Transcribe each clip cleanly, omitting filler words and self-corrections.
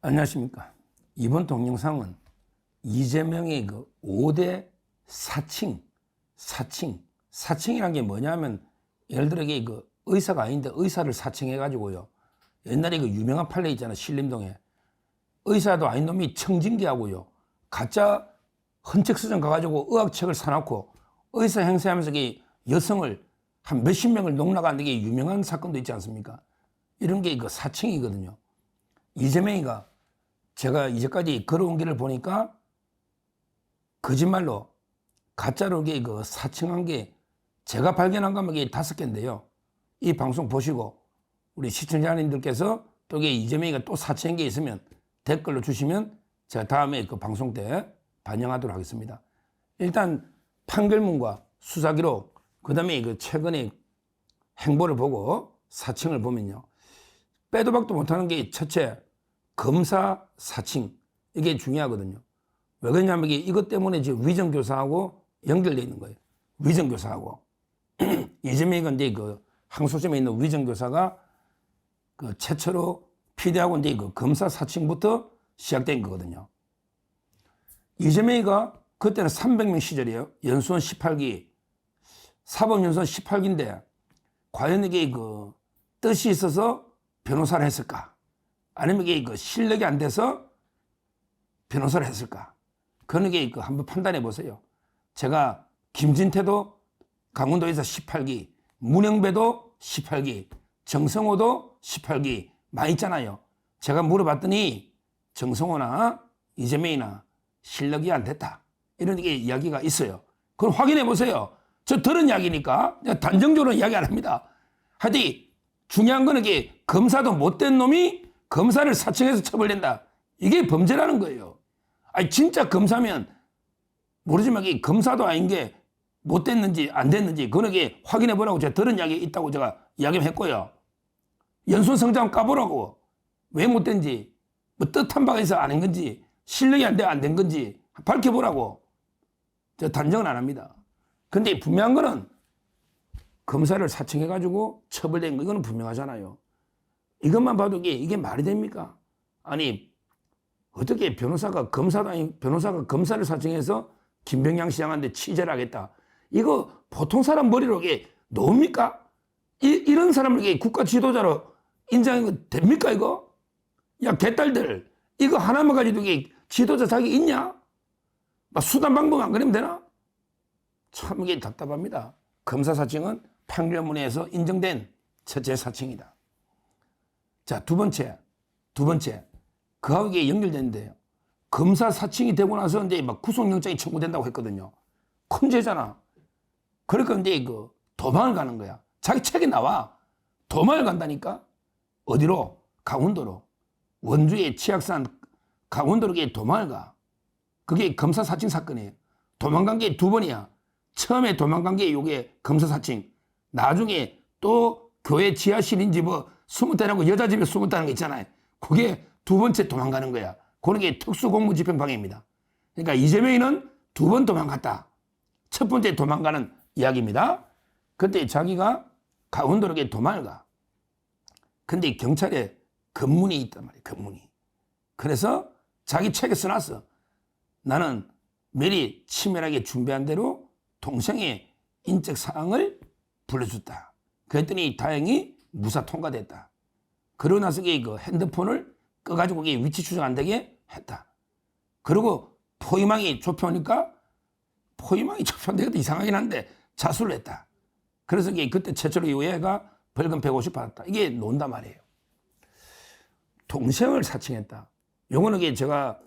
안녕하십니까. 이번 동영상은 이재명의 그 5대 사칭이란 게 뭐냐면, 예를 들어 그 의사가 아닌데 의사를 사칭해가지고요. 옛날에 그 유명한 판례 있잖아, 신림동에. 의사도 아닌 놈이 청진기하고요. 가짜 헌책서점 가가지고 의학책을 사놓고 의사 행세하면서 이 여성을 한 몇십 명을 농락하는 게 유명한 사건도 있지 않습니까? 이런 게 그 사칭이거든요. 이재명이가 제가 이제까지 걸어온 길을 보니까 거짓말로 가짜로 그 사칭한 게 제가 발견한 것만 5개인데요. 이 방송 보시고 우리 시청자님들께서 또 이재명이가 또 사칭한 게 있으면 댓글로 주시면 제가 다음에 그 방송 때 반영하도록 하겠습니다. 일단 판결문과 수사기록, 그 다음에 그 최근에 행보를 보고 사칭을 보면요. 빼도 박도 못하는 게 첫째, 검사 사칭. 이게 중요하거든요. 왜 그러냐면 이것 때문에 지금 위정교사하고 연결되어 있는 거예요. 위정교사하고. 이재명이 근데 그 항소심에 있는 위정교사가 그 최초로 피디하고 이제 그 검사 사칭부터 시작된 거거든요. 이재명이가 그때는 300명 시절이에요. 연수원 18기. 사법연수원 18기인데 과연 이게 그 뜻이 있어서 변호사를 했을까? 아니면 이게 그 실력이 안 돼서 변호사를 했을까? 그런 게 그 한번 판단해 보세요. 제가 김진태도 강원도에서 18기, 문영배도 18기, 정성호도 18기 많이 있잖아요. 제가 물어봤더니 정성호나 이재명이나 실력이 안 됐다, 이런 게 이야기가 있어요. 그럼 확인해 보세요. 저 들은 이야기니까 단정적으로 이야기 안 합니다. 하여튼 중요한 거는 이게 검사도 못된 놈이 검사를 사칭해서 처벌된다. 이게 범죄라는 거예요. 아니 진짜 검사면 모르지만 이 검사도 아닌 게 못됐는지 안 됐는지 그런 게 확인해 보라고 제가 들은 이야기 있다고 제가 이야기했고요. 연수원 성장 까보라고. 왜 못된지, 뭐 뜻한 바가 있어 안 한 건지, 실력이 안 돼 안 된 건지 밝혀보라고. 제가 단정은 안 합니다. 근데 분명한 거는 검사를 사칭해가지고 처벌된 거, 이거는 분명하잖아요. 이것만 봐도 이게 말이 됩니까? 아니 어떻게 변호사가 검사도 아닌 변호사가 검사를 사칭해서 김병양 시장한테 취재를 하겠다. 이거 보통 사람 머리로 이게 놓습니까? 이런 사람을 이게 국가 지도자로 인정한 거 됩니까 이거? 야 개딸들, 이거 하나만 가지고 이게 지도자 자격 있냐? 막 수단 방법 안 그리면 되나? 참 이게 답답합니다. 검사 사칭은 판결문에서 인정된 첫째 사칭이다. 자, 두 번째, 그하고 이게 연결되는데요. 검사 사칭이 되고 나서 이제 막 구속영장이 청구된다고 했거든요. 큰 죄잖아. 그러니까 이제 그 도망을 가는 거야. 자기 책에 나와. 도망을 간다니까. 어디로? 강원도로. 원주의 치악산 강원도로 도망을 가. 그게 검사 사칭 사건이에요. 도망간 게 2번이야. 처음에 도망간 게 요게 검사 사칭. 나중에 또 교회 지하실인지 뭐 숨었다는 여자 집에 숨었다는 거 있잖아요. 그게 2번째 도망가는 거야. 그런 게 특수공무집행방해입니다. 그러니까 이재명이는 2번 도망갔다. 첫 번째 도망가는 이야기입니다. 그때 자기가 강원도로 도망을 가. 근데 경찰에 검문이 있단 말이에요. 검문이. 그래서 자기 책에 써놨어. 나는 미리 치밀하게 준비한 대로 동생의 인적 사항을 불러줬다. 그랬더니 다행히 무사 통과됐다. 그러고 나서 그 핸드폰을 꺼가지고 위치 추적 안 되게 했다. 그리고 포위망이 좁혀오니까, 포위망이 좁혀온 것도 이상하긴 한데 자수를 했다. 그래서 그때 최초로 이 애가 벌금 150 받았다. 이게 논단 말이에요. 동생을 사칭했다. 요거는 제가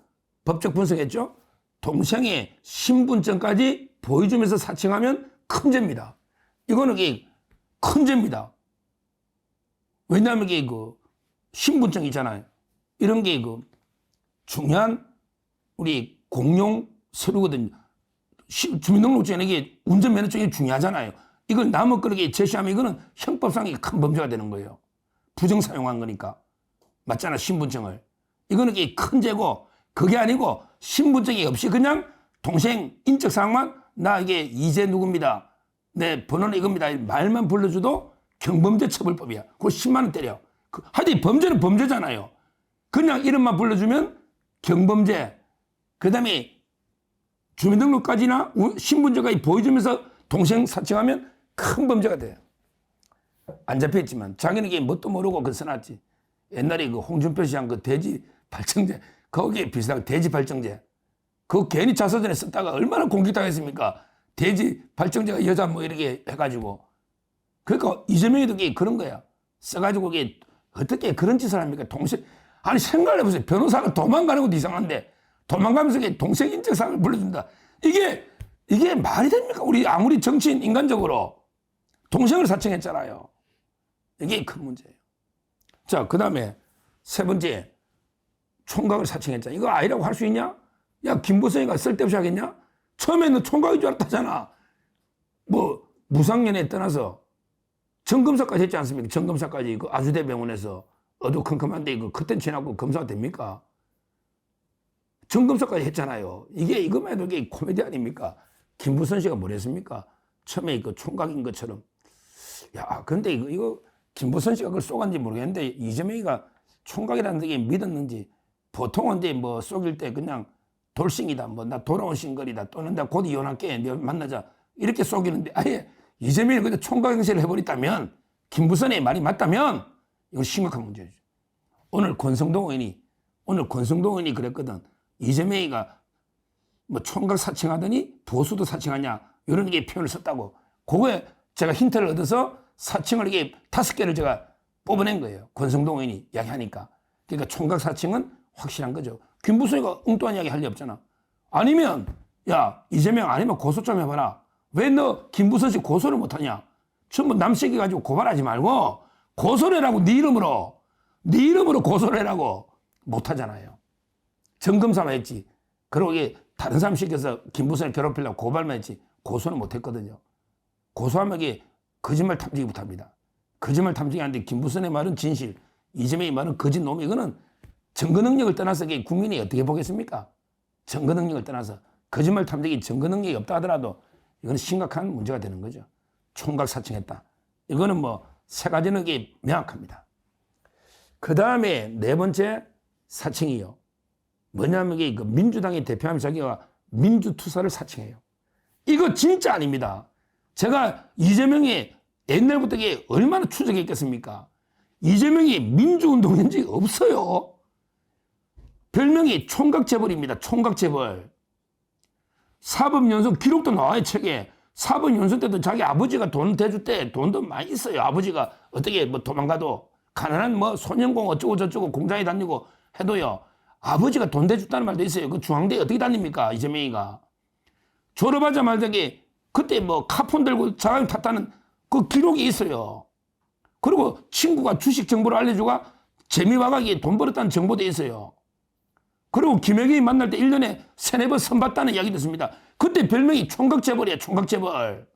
법적 분석했죠. 동생의 신분증까지 보여주면서 사칭하면 큰 죄입니다. 이거는 큰 죄입니다. 왜냐하면 그 신분증 있잖아요. 이런 게 그 중요한 우리 공용 서류거든요. 주민등록증에 이게 운전면허증이 중요하잖아요. 이걸 남의 거를 제시하면 이거는 형법상의 큰 범죄가 되는 거예요. 부정 사용한 거니까. 맞잖아, 신분증을. 이거는 큰 죄고, 그게 아니고 신분증이 없이 그냥 동생 인적사항만, 나 이재 누구입니다, 내 번호는 이겁니다, 말만 불러줘도 경범죄 처벌법이야. 그거 10만 원 때려. 하여튼 범죄는 범죄잖아요. 그냥 이름만 불러주면 경범죄, 그 다음에 주민등록까지나 신분증까지 보여주면서 동생 사칭하면 큰 범죄가 돼요. 안 잡혀있지만 자기는 이게 뭣도 모르고 그 써놨지. 옛날에 그 홍준표 씨한 그 돼지 발정제, 거기에 비슷하게 돼지 발정제, 그거 괜히 자서전에 썼다가 얼마나 공격당했습니까? 돼지 발정제가 여자 뭐 이렇게 해가지고. 그러니까 이재명이도 그런 거야. 써가지고 이게 어떻게 그런 짓을 합니까? 동생, 아니 생각을 해보세요. 변호사가 도망가는 것도 이상한데 도망가면서 동생 인적사항을 불러준다. 이게 말이 됩니까? 우리 아무리 정치인 인간적으로 동생을 사칭했잖아요. 이게 큰 문제예요. 자, 그 다음에 세 번째, 총각을 사칭했잖아. 이거 아니라고 할 수 있냐? 야, 김보성이가 쓸데없이 하겠냐? 처음에는 총각인 줄 알았다잖아. 뭐 무상연애 떠나서 정검사까지 했지 않습니까? 정검사까지 그 아주대병원에서 어두컴컴한데 이거 그땐 지나고 검사가 됩니까? 정검사까지 했잖아요. 이거만 해도 이게 코미디 아닙니까? 김부선 씨가 뭐랬습니까? 처음에 그 총각인 것처럼. 야, 근데 이거 김부선 씨가 그걸 쏘간지 모르겠는데 이재명이가 총각이라는 게 믿었는지 보통은 이제 뭐 쏘길 때 그냥 돌싱이다, 뭐 나 돌아온 싱글이다, 또는 나 곧 이혼할게, 너 만나자 이렇게 쏘기는데 아예 이재명이 그냥 총각 행세를 해버렸다면 김부선의 말이 맞다면 이거 심각한 문제죠. 오늘 권성동 의원이 그랬거든. 이재명이가 뭐 총각 사칭하더니 보수도 사칭하냐 이런 게 표현을 썼다고. 그거에 제가 힌트를 얻어서 사칭을 이게 5개를 제가 뽑아낸 거예요. 권성동 의원이 이야기하니까. 그러니까 총각 사칭은 확실한 거죠. 김부선이가 엉뚱한 이야기 할 리 없잖아. 아니면 야 이재명 아니면 고소 좀 해봐라. 왜 너 김부선 씨 고소를 못하냐. 전부 남새끼 가지고 고발하지 말고 고소를 해라고. 네 이름으로 고소를 해라고. 못하잖아요. 정검사만 했지. 그리고 이게 다른 사람 시켜서 김부선을 괴롭히려고 고발만 했지 고소는 못했거든요. 고소하면 이게 거짓말 탐지기부터 합니다. 거짓말 탐지기 하는데 김부선의 말은 진실, 이재명의 말은 거짓 놈. 이거는 증거 능력을 떠나서 국민이 어떻게 보겠습니까? 증거 능력을 떠나서 거짓말 탐지기 증거 능력이 없다 하더라도 이거는 심각한 문제가 되는 거죠. 총각 사칭했다. 이거는 뭐 세 가지는 이게 명확합니다. 그 다음에 네 번째 사칭이요. 뭐냐면 이게 그 민주당의 대표하면서 자기가 민주투사를 사칭해요. 이거 진짜 아닙니다. 제가 이재명이 옛날부터 이게 얼마나 추적했겠습니까? 이재명이 민주운동한 적이 없어요. 별명이 총각재벌입니다. 총각재벌. 사법연수 기록도 나와요, 책에. 사법연수 때도 자기 아버지가 돈 대줄 때 돈도 많이 있어요. 아버지가 어떻게 뭐 도망가도 가난한 뭐 소년공 어쩌고 저쩌고 공장에 다니고 해도요. 아버지가 돈 대줬다는 말도 있어요. 그 중앙대에 어떻게 다닙니까? 이재명이가. 졸업하자마자 그때 뭐 카폰 들고 자가용 탔다는 그 기록이 있어요. 그리고 친구가 주식 정보를 알려주고 재미와가기에 돈 벌었다는 정보도 있어요. 그리고 김영희 만날 때 1년에 3-4번 선봤다는 이야기 듣습니다. 그때 별명이 총각재벌이에요. 총각재벌.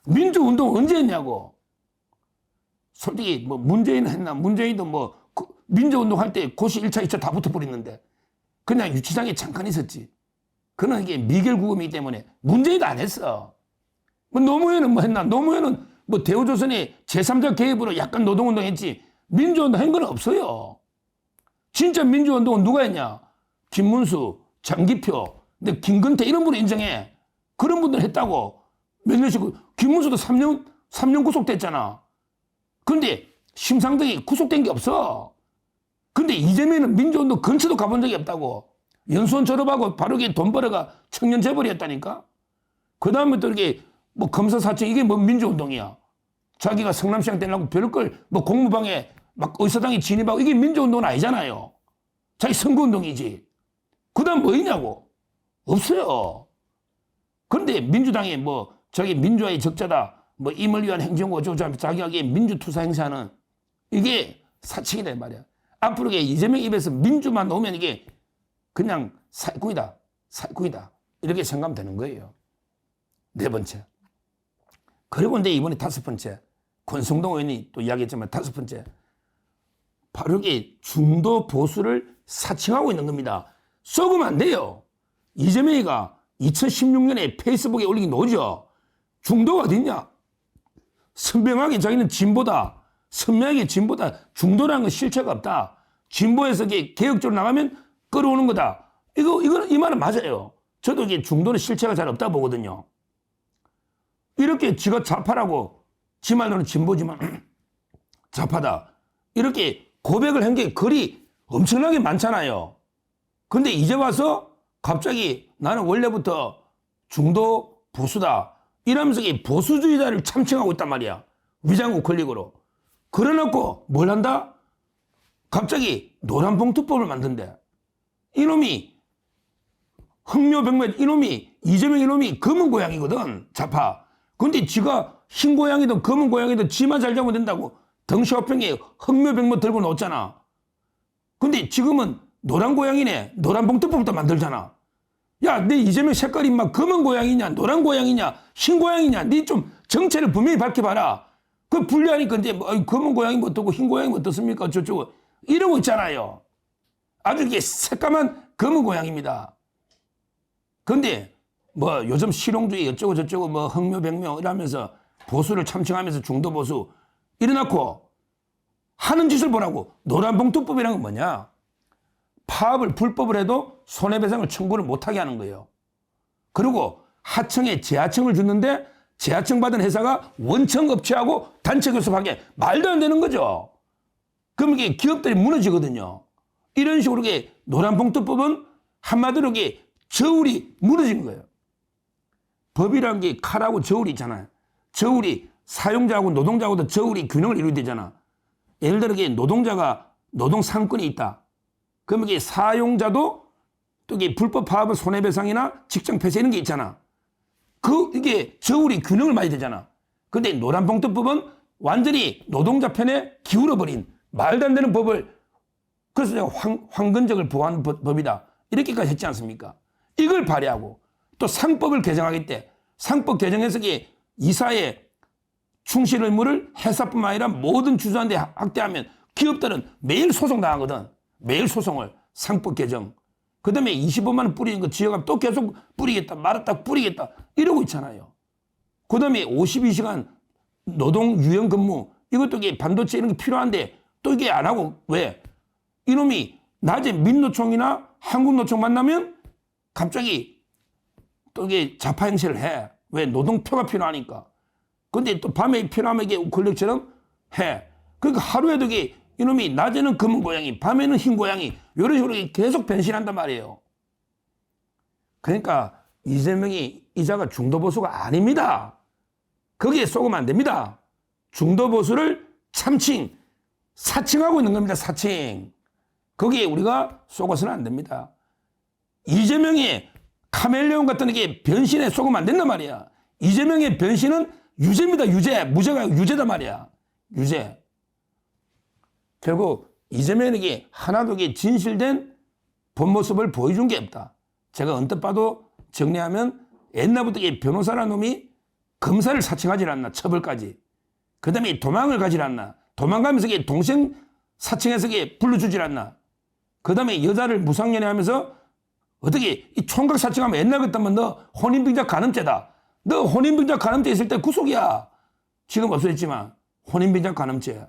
민주운동 언제 했냐고. 솔직히 뭐 문재인은 했나. 문재인도 뭐 민주운동 할 때 고시 1차 2차 다 붙어버렸는데 그냥 유치장에 잠깐 있었지. 그는 이게 미결구금이기 때문에 문재인도 안 했어. 뭐 노무현은 뭐 했나. 노무현은 뭐 대우조선의 제3자 개입으로 약간 노동운동 했지. 민주운동 한 건 없어요. 진짜 민주운동은 누가 했냐? 김문수, 장기표, 근데 김근태 이런 분을 인정해. 그런 분들 했다고. 몇 년씩, 김문수도 3년 구속됐잖아. 근데 심상덕이 구속된 게 없어. 근데 이재명은 민주운동 근처도 가본 적이 없다고. 연수원 졸업하고 바로 돈 벌어가 청년 재벌이었다니까? 그 다음에 또 이렇게 뭐 검사 사칭 이게 뭐 민주운동이야. 자기가 성남시장 되려고 별걸 뭐 공무방에 막 의사당에 진입하고 이게 민주운동은 아니잖아요. 자기 선거운동이지. 그 다음 뭐 있냐고. 없어요. 그런데 민주당이 뭐 저기 민주화의 적자다. 뭐 임을 위한 행정고 어쩌고 자기가 민주투사 행사하는 이게 사칭이다 말이야. 앞으로 이재명 입에서 민주만 나오면 이게 그냥 사기꾼이다. 사기꾼이다. 이렇게 생각하면 되는 거예요. 네 번째. 그리고 이제 이번에 다섯 번째. 권성동 의원이 또 이야기했지만 다섯 번째. 바로 이게 중도 보수를 사칭하고 있는 겁니다. 썩으면 안 돼요. 이재명이가 2016년에 페이스북에 올리긴 노죠. 중도가 어딨냐? 선명하게 자기는 진보다, 선명하게 진보다 중도라는 건 실체가 없다. 진보에서 개혁적으로 나가면 끌어오는 거다. 이 말은 맞아요. 저도 이게 중도는 실체가 잘 없다 보거든요. 이렇게 지가 좌파라고 지 말로는 진보지만 좌파다. 이렇게 고백을 한 게 글이 엄청나게 많잖아요. 근데 이제 와서 갑자기 나는 원래부터 중도 보수다. 이러면서 보수주의자를 참칭하고 있단 말이야. 위장 우클릭으로. 그래놓고 뭘 한다? 갑자기 노란봉투법을 만든대. 이놈이 흥묘병매 이놈이 이재명 이놈이 검은 고양이거든. 좌파. 근데 지가 흰 고양이든 검은 고양이든 지만 잘 잡으면 된다고 덩시화평에 흥묘병매 들고 나왔잖아. 근데 지금은 노란 고양이네. 노란봉투법부터 만들잖아. 야, 내 이재명 색깔이 막 검은 고양이냐 노란 고양이냐 흰 고양이냐 니 좀 정체를 분명히 밝혀봐라. 그 분리하니까 이제 뭐 검은 고양이 뭐 어떻고 흰 고양이 뭐 어떻습니까 저쪽은 이러고 있잖아요. 아주 이게 새까만 검은 고양이입니다. 근데 뭐 요즘 실용주의 어쩌고 저쩌고 뭐 흥묘병묘 이러면서 보수를 참칭하면서 중도 보수 이래놓고 하는 짓을 보라고. 노란봉투법이란 건 뭐냐? 파업을 불법을 해도 손해배상을 청구를 못하게 하는 거예요. 그리고 하청에 재하청을 주는데 재하청 받은 회사가 원청 업체하고 단체 교섭하게 말도 안 되는 거죠. 그럼 이게 기업들이 무너지거든요. 이런 식으로 노란봉투법은 한마디로 저울이 무너진 거예요. 법이라는 게 칼하고 저울이 있잖아요. 저울이 사용자하고 노동자하고도 저울이 균형을 이루어야 되잖아. 예를 들어 노동자가 노동 상권이 있다. 그러면 사용자도 또 불법 파업은 손해배상이나 직장 폐쇄 이런 게 있잖아. 이게 저울이 균형을 맞아야 되잖아. 근데 노란봉투법은 완전히 노동자 편에 기울어버린 말도 안 되는 법을 그래서 제가 황건적을 보호하는 법이다. 이렇게까지 했지 않습니까? 이걸 발의하고 또 상법을 개정하겠대. 상법 개정해서 이사의 충실 의무를 회사뿐만 아니라 모든 주주한테 확대하면 기업들은 매일 소송 당하거든. 매일 소송을 상법 개정. 그 다음에 25만 원 뿌리는 거 지역하면 또 계속 뿌리겠다. 말았다 뿌리겠다. 이러고 있잖아요. 그 다음에 52시간 노동 유연 근무 이것도 반도체 이런 게 필요한데 또 이게 안 하고 왜? 이놈이 낮에 민노총이나 한국노총 만나면 갑자기 또 자파 행세를 해. 왜? 노동표가 필요하니까. 근데 또 밤에 필요하면 권력처럼 해. 그러니까 하루에도 이놈이 낮에는 검은 고양이, 밤에는 흰 고양이 이런 식으로 계속 변신한단 말이에요. 그러니까 이재명이 이자가 중도보수가 아닙니다. 거기에 속으면 안 됩니다. 중도보수를 참칭, 사칭하고 있는 겁니다. 사칭. 거기에 우리가 속아서는 안 됩니다. 이재명의 카멜레온 같은 변신에 속으면 안 된단 말이야. 이재명의 변신은 유죄입니다. 유죄. 무죄가 유죄단 말이야. 유죄. 결국 이재명에게 하나도 진실된 본 모습을 보여준 게 없다. 제가 언뜻 봐도 정리하면 옛날부터 변호사라는 놈이 검사를 사칭하지 않나. 처벌까지. 그 다음에 도망을 가지 않나. 도망가면서 동생 사칭해서 불러주질 않나. 그 다음에 여자를 무상연애하면서 어떻게 이 총각 사칭하면 옛날 같다면 너 혼인빙자 간음죄다. 너 혼인빙자 간음죄 있을 때 구속이야. 지금 없어졌지만 혼인빙자 간음죄.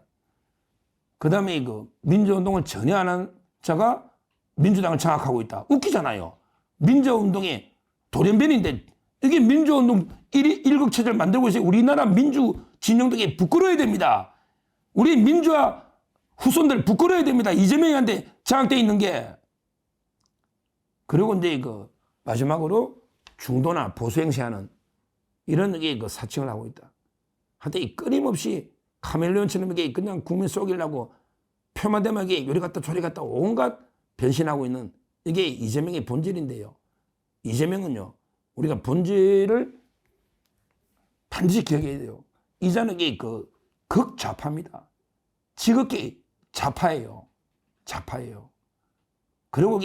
그 다음에 민주운동을 전혀 안 한 자가 민주당을 장악하고 있다. 웃기잖아요. 민주운동의 돌연변인데 이게 민주운동 일극체제를 만들고 있어요. 우리나라 민주 진영들이 부끄러워야 됩니다. 우리 민주화 후손들 부끄러워야 됩니다. 이재명한테 장악되어 있는 게. 그리고 이제 마지막으로 중도나 보수 행세하는 이런 사칭을 하고 있다. 하여튼 끊임없이 카멜레온처럼 그냥 국민 속이려고 표만 되면 요리 갔다 저리 갔다 온갖 변신하고 있는 이게 이재명의 본질인데요. 이재명은요, 우리가 본질을 반드시 기억해야 돼요. 이자는 극좌파입니다. 지극히 좌파예요. 좌파예요. 그리고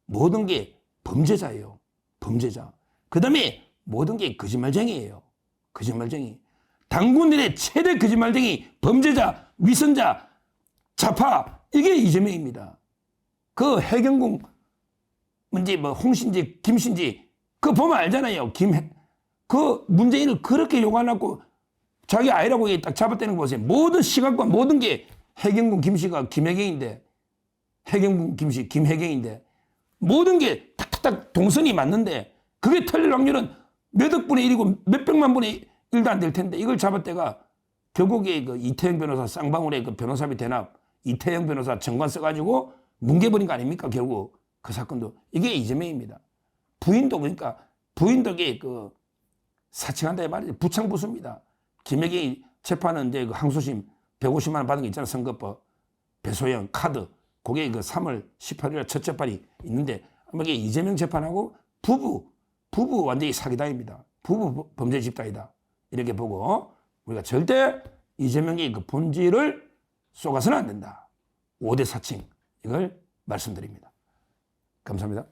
모든 게 범죄자예요. 범죄자. 그 다음에 모든 게 거짓말쟁이에요. 거짓말쟁이. 당군들의 최대 거짓말쟁이, 범죄자, 위선자, 좌파, 이게 이재명입니다. 그 해경궁 문제, 홍신지, 김신지, 그거 보면 알잖아요. 그 문재인을 그렇게 욕 안 하고 자기 아이라고 딱 잡아떼는 거 보세요. 모든 시각과 모든 게 해경궁 김씨가 김혜경인데 해경군 김씨 김혜경인데 모든 게 탁탁탁 동선이 맞는데 그게 틀릴 확률은 몇 억분의 1이고 몇 백만 분의 1도 안 될 텐데 이걸 잡았다가 결국에 그 이태영 변호사 쌍방울의 그 변호사비 대납 이태영 변호사 정관 써가지고 뭉개버린 거 아닙니까? 결국 그 사건도 이게 이재명입니다. 부인도 그러니까 부인덕이 그 사칭한다 이 말이죠. 부창부수입니다. 김혜경이 재판은 이제 그 항소심 150만 원 받은 거 있잖아. 선거법 배소영 카드 그게 그 3월 18일 첫 재판이 있는데 아마 이게 이재명 재판하고 부부 완전히 사기다입니다. 부부 범죄 집단이다. 이렇게 보고 우리가 절대 이재명의 그 본질을 쏘가서는 안 된다. 5대 사칭 이걸 말씀드립니다. 감사합니다.